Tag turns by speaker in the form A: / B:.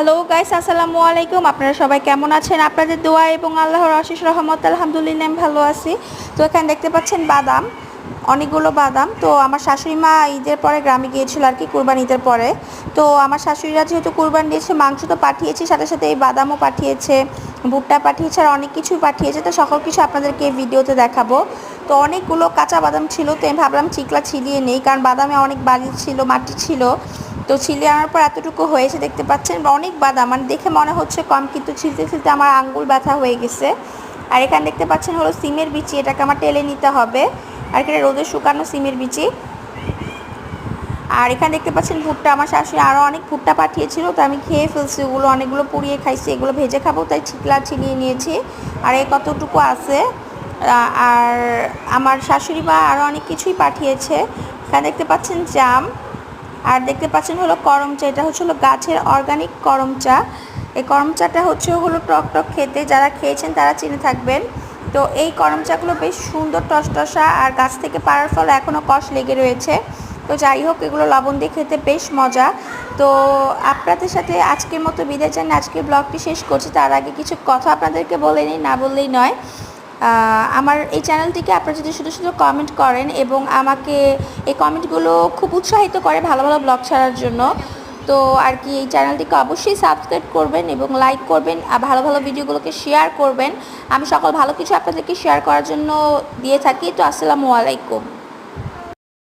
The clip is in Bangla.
A: হ্যালো গাইস, আসসালামু আলাইকুম। আপনারা সবাই কেমন আছেন? আপনাদের দোয়া এবং আল্লাহর অশেষ রহমত আলহামদুলিল্লাহ আমি ভালো আছি। তো এখানে দেখতে পাচ্ছেন বাদাম, অনেকগুলো বাদাম। তো আমার শাশুড়ি মা ঈদের পরে গ্রামে গিয়েছিল আর কি, কুরবানি ঈদের পরে। তো আমার শাশুড়িরা যেহেতু কুরবানি দিয়েছে, মাংস তো পাঠিয়েছি, সাথে সাথে এই বাদামও পাঠিয়েছে, ভুট্টা পাঠিয়েছে, আর অনেক কিছুই পাঠিয়েছে। তো সকল কিছু আপনাদেরকে এই ভিডিওতে দেখাবো। তো অনেকগুলো কাঁচা বাদাম ছিল, তো আমি ভাবলাম চিকলা ছিলিয়ে নেই, কারণ বাদামে অনেক বালি ছিল, মাটি ছিল। তো ছিলিয়ে আনার পর এতটুকু হয়েছে, দেখতে পাচ্ছেন অনেক বাদাম, মানে দেখে মনে হচ্ছে কম, কিন্তু ছিলতে ছিলতে আমার আঙ্গুল ব্যথা হয়ে গেছে। আর এখানে দেখতে পাচ্ছেন হলো সিমের বিচি, এটাকে আমার টেলে নিতে হবে। আর এখানে রোদে শুকানো সিমের বিচি। আর এখানে দেখতে পাচ্ছেন ভুট্টা, আমার শাশুড়ি আরও অনেক ভুট্টা পাঠিয়েছিল, তো আমি খেয়ে ফেলছি ওগুলো, অনেকগুলো পুড়িয়ে খাইছি, এগুলো ভেজে খাবো তাই ছিলিয়ে নিয়েছি। আর এই কতটুকু আছে। আর আমার শাশুড়ি মা আরও অনেক কিছুই পাঠিয়েছে। এখানে দেখতে পাচ্ছেন জাম, আর দেখতে পাচ্ছেন হলো করম চা। এটা হচ্ছে হলো গাছের অর্গানিক করম চা। এই করম চাটা হলো টক টক খেতে, যারা খেয়েছেন তারা চিনে থাকবেন। তো এই করম চাগুলো বেশ সুন্দর টসটসা, আর গাছ থেকে পাড়ার ফলে এখনও কষ লেগে রয়েছে। তো যাই হোক, এগুলো লবণ দিয়ে খেতে বেশ মজা। তো আপনাদের সাথে আজকের মতো বিদায় জানিয়ে আজকের ব্লগটি শেষ করছি। তার আগে কিছু কথা আপনাদেরকে বলে নিই, না বললেই নয়। আমার এই চ্যানেলটিকে আপনারা যদি শুধু শুধু কমেন্ট করেন, এবং আমাকে এই কমেন্টগুলো খুব উৎসাহিত করে ভালো ভালো ব্লগ ছাড়ার জন্য। তো আর কি, এই চ্যানেলটিকে অবশ্যই সাবস্ক্রাইব করবেন এবং লাইক করবেন, আর ভালো ভালো ভিডিওগুলোকে শেয়ার করবেন। আমি সকল ভালো কিছু আপনাদেরকে শেয়ার করার জন্য দিয়ে থাকি। তো আসসালামু আলাইকুম।